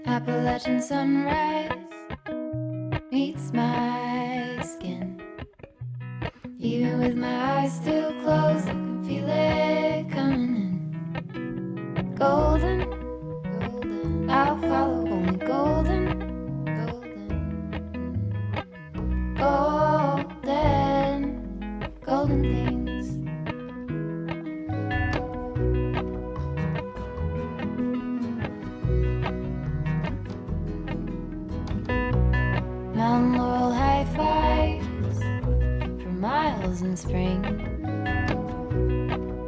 Appalachian sunrise meets my skin. Even with my eyes still closed, I can feel it coming in. Golden, golden, I'll follow only golden, golden, golden, golden things. Mountain laurel high fives for miles in spring.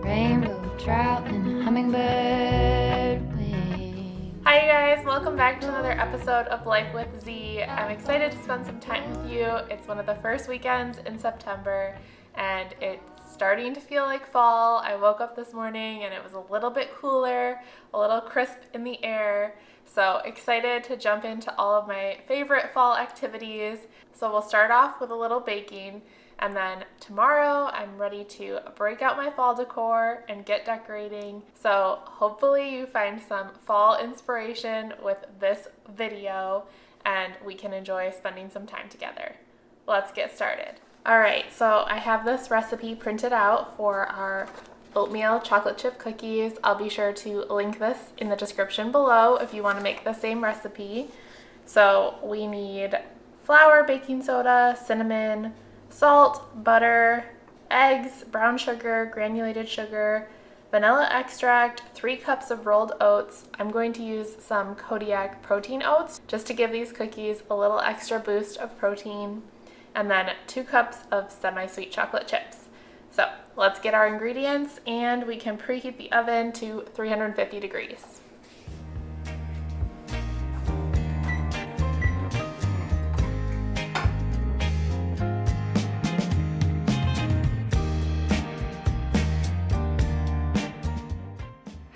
Rainbow trout and a hummingbird wing. Hi you guys, welcome back to another episode of Life with Z. I'm excited to spend some time with you. It's one of the first weekends in September and it's starting to feel like fall. I woke up this morning and it was a little bit cooler, a little crisp in the air. So excited to jump into all of my favorite fall activities. So we'll start off with a little baking, and then tomorrow I'm ready to break out my fall decor and get decorating. So hopefully you find some fall inspiration with this video and we can enjoy spending some time together. Let's get started. All right, so I have this recipe printed out for our oatmeal chocolate chip cookies. I'll be sure to link this in the description below if you want to make the same recipe. So we need flour, baking soda, cinnamon, salt, butter, eggs, brown sugar, granulated sugar, vanilla extract, 3 cups of rolled oats. I'm going to use some Kodiak protein oats just to give these cookies a little extra boost of protein, and then 2 cups of semi-sweet chocolate chips. So let's get our ingredients and we can preheat the oven to 350 degrees.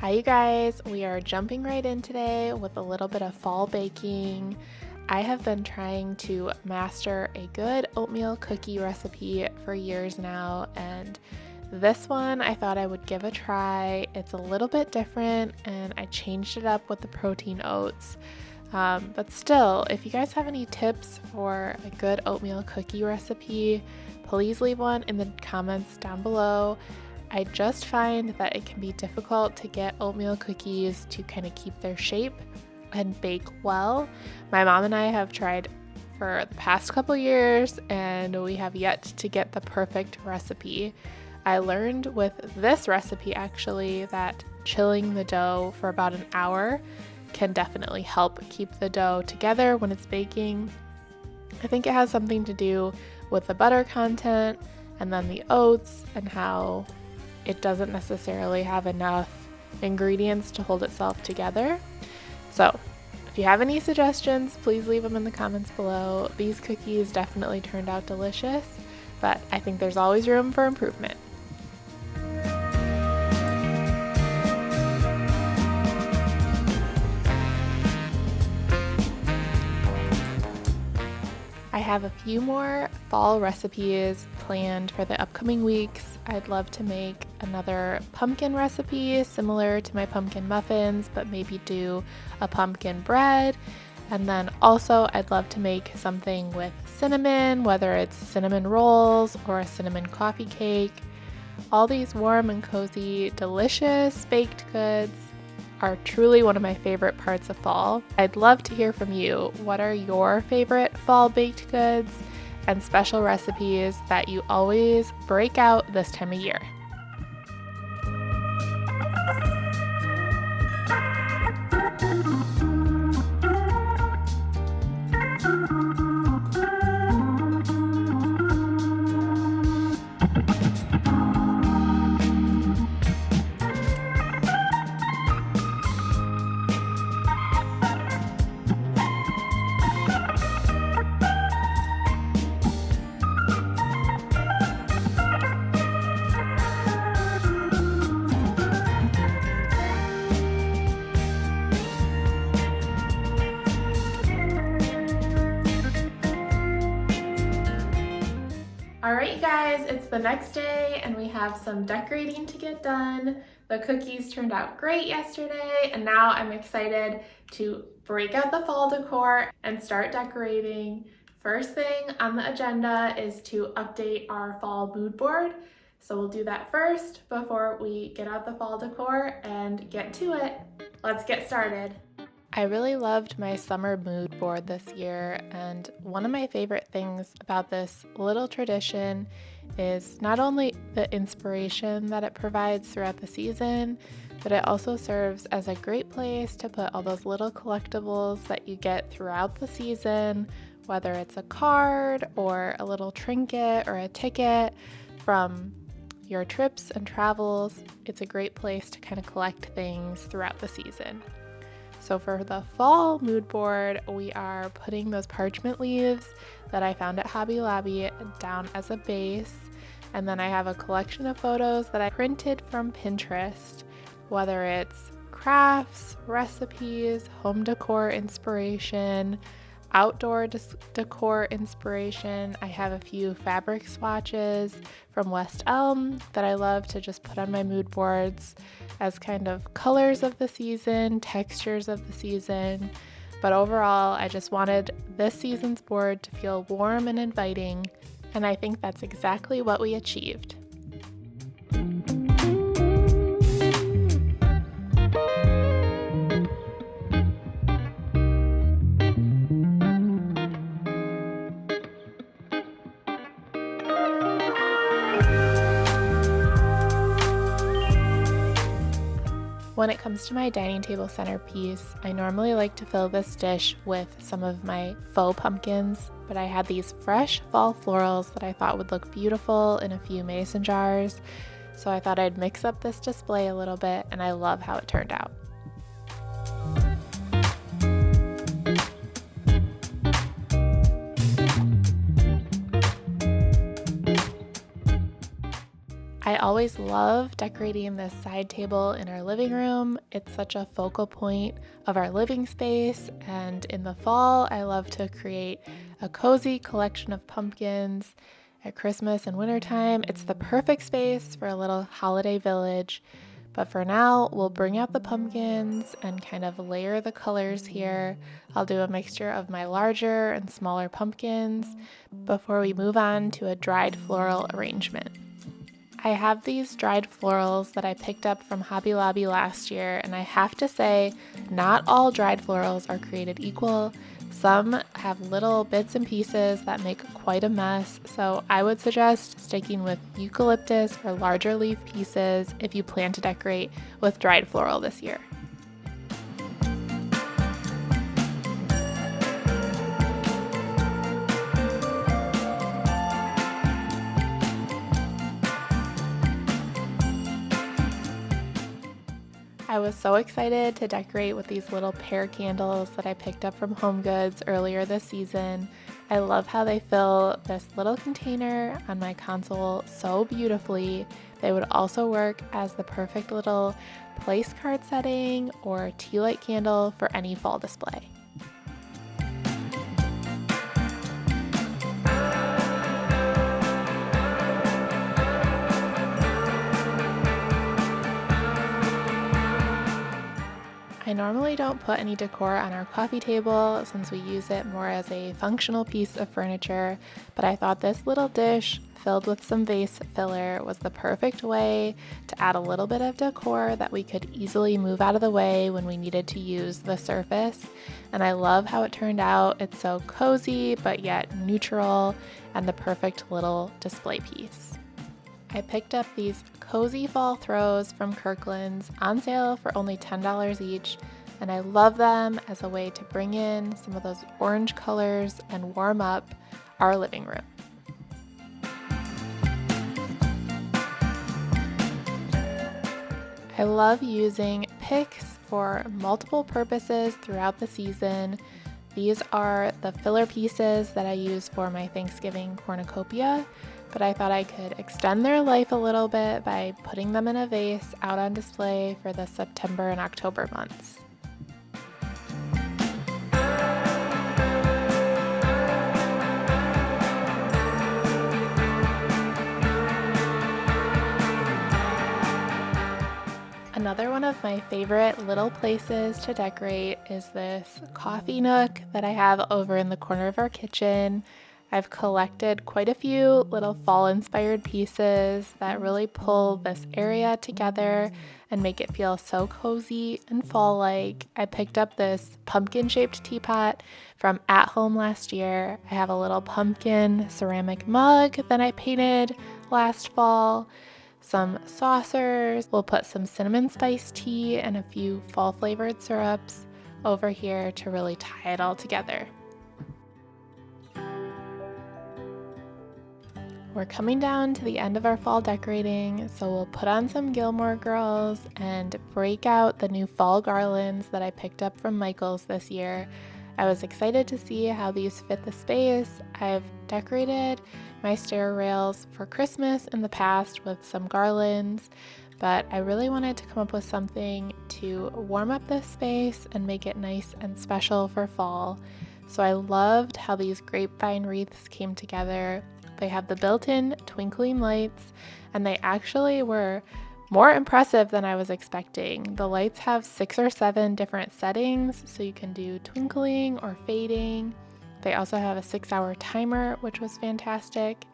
Hi you guys, we are jumping right in today with a little bit of fall baking. I have been trying to master a good oatmeal cookie recipe for years now, and this one I thought I would give a try. It's a little bit different and I changed it up with the protein oats. But still, if you guys have any tips for a good oatmeal cookie recipe, please leave one in the comments down below. I just find that it can be difficult to get oatmeal cookies to kind of keep their shape and bake well. My mom and I have tried for the past couple years and we have yet to get the perfect recipe. I learned with this recipe actually that chilling the dough for about an hour can definitely help keep the dough together when it's baking. I think it has something to do with the butter content and then the oats and how it doesn't necessarily have enough ingredients to hold itself together. So if you have any suggestions, please leave them in the comments below. These cookies definitely turned out delicious, but I think there's always room for improvement. I have a few more fall recipes planned for the upcoming weeks. I'd love to make another pumpkin recipe similar to my pumpkin muffins, but maybe do a pumpkin bread. And then also I'd love to make something with cinnamon, whether it's cinnamon rolls or a cinnamon coffee cake. All these warm and cozy, delicious baked goods are truly one of my favorite parts of fall. I'd love to hear from you. What are your favorite fall baked goods and special recipes that you always break out this time of year? Alright you guys, it's the next day and we have some decorating to get done. The cookies turned out great yesterday and now I'm excited to break out the fall decor and start decorating. First thing on the agenda is to update our fall mood board. So we'll do that first before we get out the fall decor and get to it. Let's get started. I really loved my summer mood board this year, and one of my favorite things about this little tradition is not only the inspiration that it provides throughout the season, but it also serves as a great place to put all those little collectibles that you get throughout the season, whether it's a card or a little trinket or a ticket from your trips and travels. It's a great place to kind of collect things throughout the season. So for the fall mood board, we are putting those parchment leaves that I found at Hobby Lobby down as a base. And then I have a collection of photos that I printed from Pinterest, whether it's crafts, recipes, home decor inspiration, outdoor decor inspiration. I have a few fabric swatches from West Elm that I love to just put on my mood boards as kind of colors of the season, textures of the season. But overall, I just wanted this season's board to feel warm and inviting, and I think that's exactly what we achieved. When it comes to my dining table centerpiece, I normally like to fill this dish with some of my faux pumpkins, but I had these fresh fall florals that I thought would look beautiful in a few mason jars, so I thought I'd mix up this display a little bit, and I love how it turned out. I always love decorating this side table in our living room. It's such a focal point of our living space, and in the fall, I love to create a cozy collection of pumpkins. At Christmas and wintertime, it's the perfect space for a little holiday village. But for now, we'll bring out the pumpkins and kind of layer the colors here. I'll do a mixture of my larger and smaller pumpkins before we move on to a dried floral arrangement. I have these dried florals that I picked up from Hobby Lobby last year, and I have to say, not all dried florals are created equal. Some have little bits and pieces that make quite a mess, so I would suggest sticking with eucalyptus or larger leaf pieces if you plan to decorate with dried floral this year. I was so excited to decorate with these little pear candles that I picked up from HomeGoods earlier this season. I love how they fill this little container on my console so beautifully. They would also work as the perfect little place card setting or tea light candle for any fall display. I normally don't put any decor on our coffee table since we use it more as a functional piece of furniture, but I thought this little dish filled with some vase filler was the perfect way to add a little bit of decor that we could easily move out of the way when we needed to use the surface. And I love how it turned out. It's so cozy but yet neutral and the perfect little display piece. I picked up these cozy fall throws from Kirkland's on sale for only $10 each, and I love them as a way to bring in some of those orange colors and warm up our living room. I love using picks for multiple purposes throughout the season. These are the filler pieces that I use for my Thanksgiving cornucopia, but I thought I could extend their life a little bit by putting them in a vase out on display for the September and October months. Another one of my favorite little places to decorate is this coffee nook that I have over in the corner of our kitchen. I've collected quite a few little fall-inspired pieces that really pull this area together and make it feel so cozy and fall-like. I picked up this pumpkin-shaped teapot from At Home last year. I have a little pumpkin ceramic mug that I painted last fall, some saucers. We'll put some cinnamon spice tea and a few fall-flavored syrups over here to really tie it all together. We're coming down to the end of our fall decorating, so we'll put on some Gilmore Girls and break out the new fall garlands that I picked up from Michael's this year. I was excited to see how these fit the space. I've decorated my stair rails for Christmas in the past with some garlands, but I really wanted to come up with something to warm up this space and make it nice and special for fall. So I loved how these grapevine wreaths came together. They have the built-in twinkling lights, and they actually were more impressive than I was expecting. The lights have 6 or 7 different settings, so you can do twinkling or fading. They also have a 6-hour timer, which was fantastic,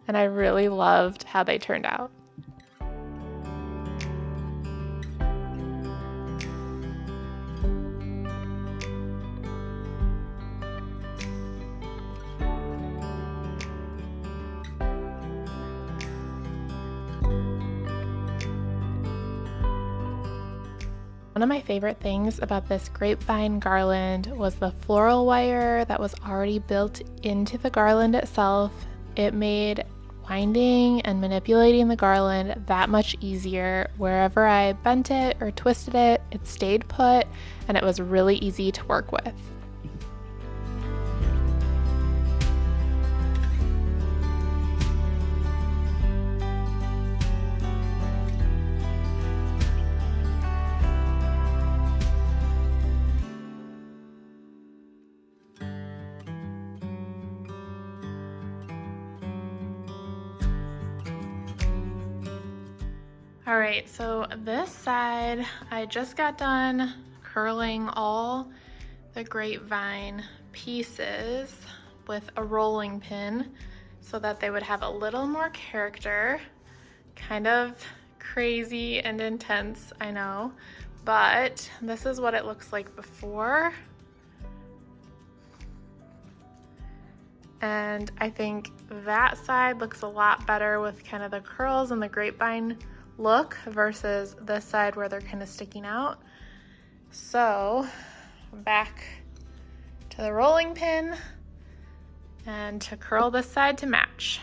and I really loved how they turned out. One of my favorite things about this grapevine garland was the floral wire that was already built into the garland itself. It made winding and manipulating the garland that much easier. Wherever I bent it or twisted it, it stayed put, and it was really easy to work with. All right, so this side, I just got done curling all the grapevine pieces with a rolling pin so that they would have a little more character. Kind of crazy and intense, I know, but this is what it looks like before. And I think that side looks a lot better with kind of the curls and the grapevine look versus this side where they're kind of sticking out. So back to the rolling pin and to curl this side to match.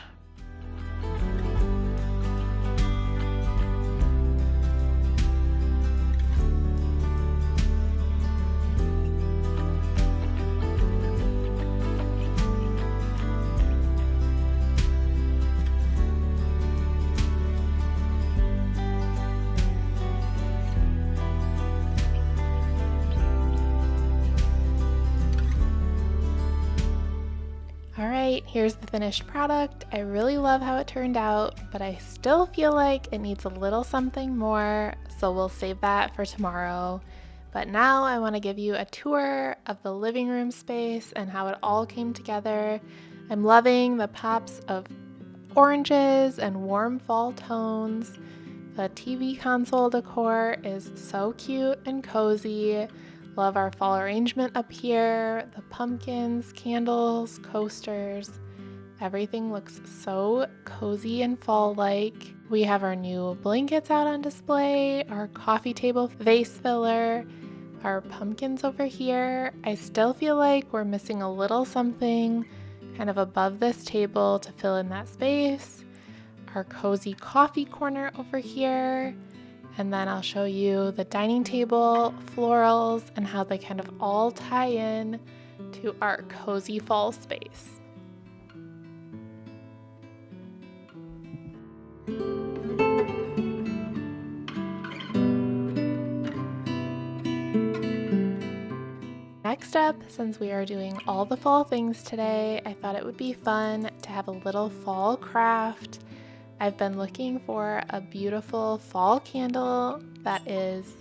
Alright, here's the finished product. I really love how it turned out, but I still feel like it needs a little something more, so we'll save that for tomorrow. But now I want to give you a tour of the living room space and how it all came together. I'm loving the pops of oranges and warm fall tones. The TV console decor is so cute and cozy. Love our fall arrangement up here, the pumpkins, candles, coasters. Everything looks so cozy and fall-like. We have our new blankets out on display, our coffee table vase filler, our pumpkins over here. I still feel like we're missing a little something kind of above this table to fill in that space. Our cozy coffee corner over here. And then I'll show you the dining table, florals, and how they kind of all tie in to our cozy fall space. Next up, since we are doing all the fall things today, I thought it would be fun to have a little fall craft. I've been looking for a beautiful fall candle that is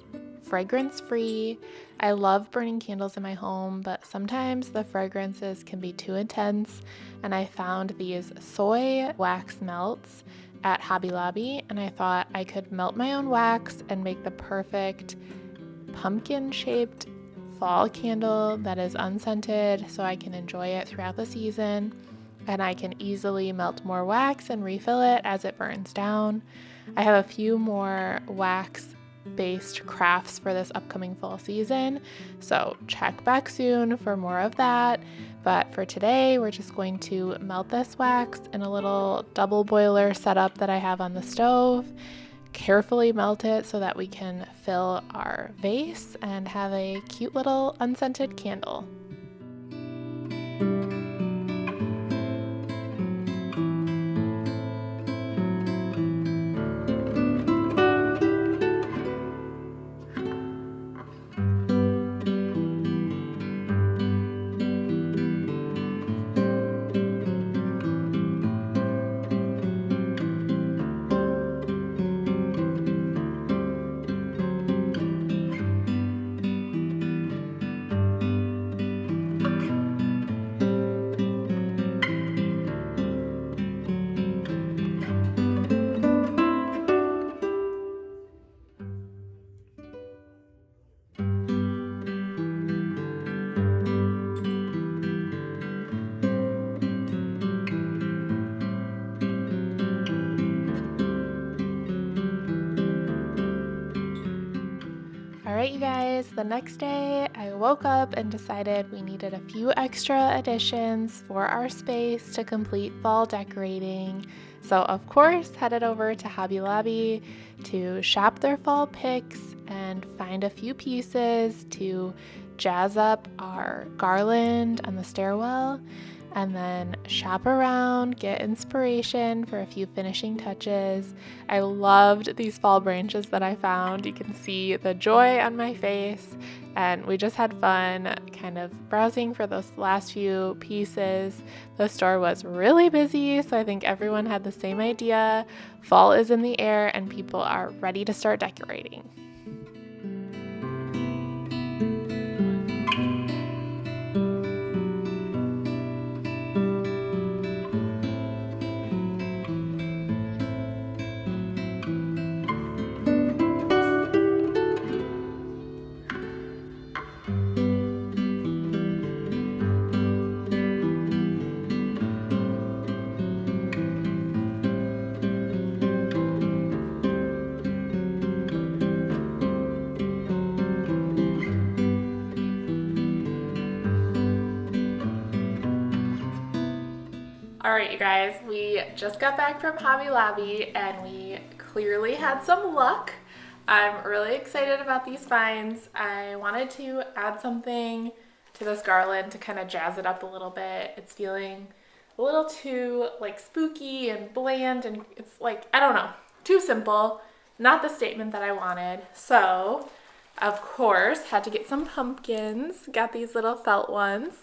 fragrance-free. I love burning candles in my home, but sometimes the fragrances can be too intense, and I found these soy wax melts at Hobby Lobby, and I thought I could melt my own wax and make the perfect pumpkin-shaped fall candle that is unscented so I can enjoy it throughout the season, and I can easily melt more wax and refill it as it burns down. I have a few more wax-based crafts for this upcoming fall season, so check back soon for more of that. But for today, we're just going to melt this wax in a little double boiler setup that I have on the stove. Carefully melt it so that we can fill our vase and have a cute little unscented candle. Alright, you guys, the next day I woke up and decided we needed a few extra additions for our space to complete fall decorating. So, of course, headed over to Hobby Lobby to shop their fall picks and find a few pieces to jazz up our garland on the stairwell, and then shop around, get inspiration for a few finishing touches. I loved these fall branches that I found. You can see the joy on my face, and we just had fun kind of browsing for those last few pieces. The store was really busy, so I think everyone had the same idea. Fall is in the air and people are ready to start decorating. Alright, you guys, we just got back from Hobby Lobby and we clearly had some luck. I'm really excited about these finds. I wanted to add something to this garland to kind of jazz it up a little bit. It's feeling a little too like spooky and bland, and it's like, I don't know, too simple. Not the statement that I wanted. So, of course, had to get some pumpkins. Got these little felt ones.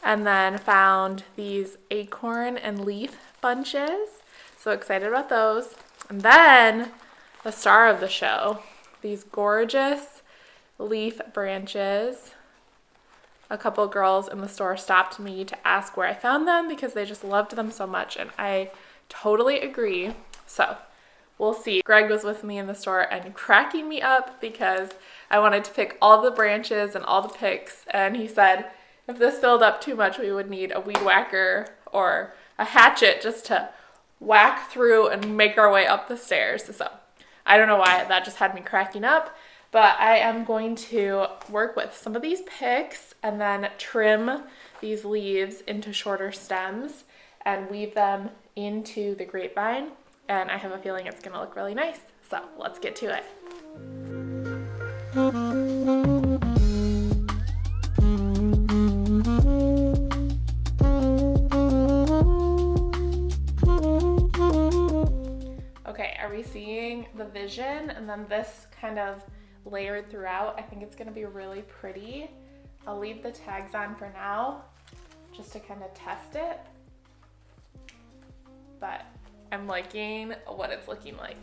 And then found these acorn and leaf bunches. So excited about those. And then the star of the show, these gorgeous leaf branches. A couple girls in the store stopped me to ask where I found them because they just loved them so much, and I totally agree. So we'll see. Greg was with me in the store and cracking me up because I wanted to pick all the branches and all the picks, and he said, if this filled up too much, we would need a weed whacker or a hatchet just to whack through and make our way up the stairs. So I don't know why that just had me cracking up, but I am going to work with some of these picks and then trim these leaves into shorter stems and weave them into the grapevine. And I have a feeling it's going to look really nice. So let's get to it. Okay, are we seeing the vision? And then this kind of layered throughout. I think it's going to be really pretty. I'll leave the tags on for now just to kind of test it. But I'm liking what it's looking like.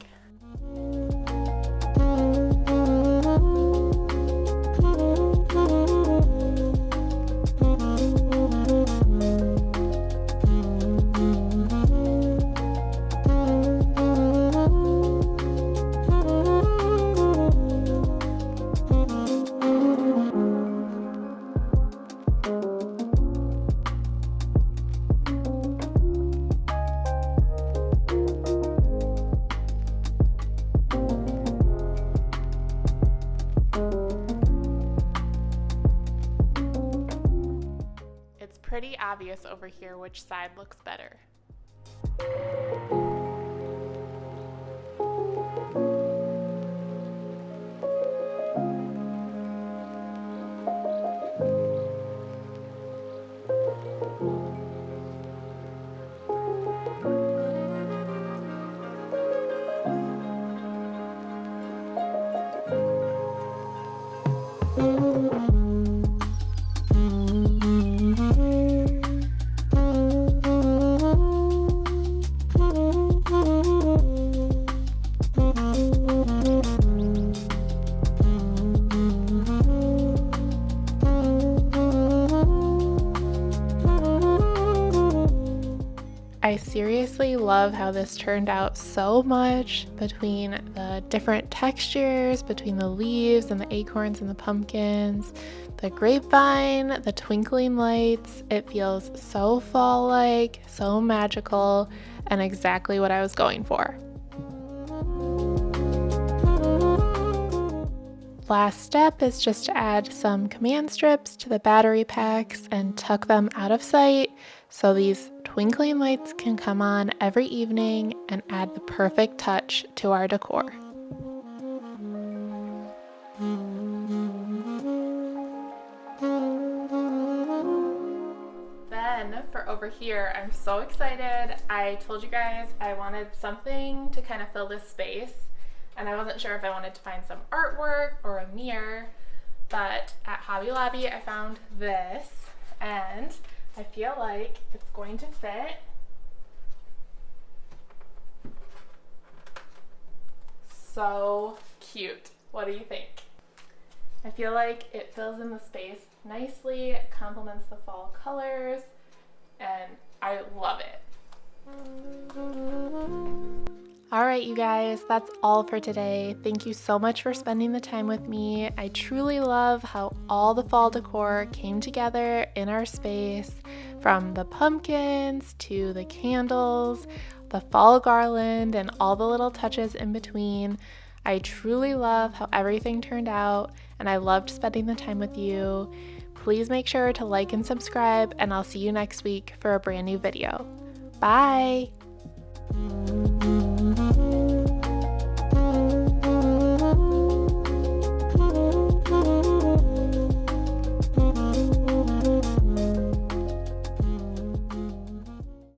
It's pretty obvious over here which side looks better. I seriously love how this turned out so much, between the different textures, between the leaves and the acorns and the pumpkins, the grapevine, the twinkling lights. It feels so fall-like, so magical, and exactly what I was going for. Last step is just to add some command strips to the battery packs and tuck them out of sight so these twinkling lights can come on every evening and add the perfect touch to our decor. Then for over here, I'm so excited. I told you guys I wanted something to kind of fill this space, and I wasn't sure if I wanted to find some artwork or a mirror, but at Hobby Lobby I found this, and I feel like it's going to fit. So cute. What do you think? I feel like it fills in the space nicely, it complements the fall colors, and I love it. All right, you guys, that's all for today. Thank you so much for spending the time with me. I truly love how all the fall decor came together in our space, from the pumpkins to the candles, the fall garland, and all the little touches in between. I truly love how everything turned out, and I loved spending the time with you. Please make sure to like and subscribe, and I'll see you next week for a brand new video. Bye!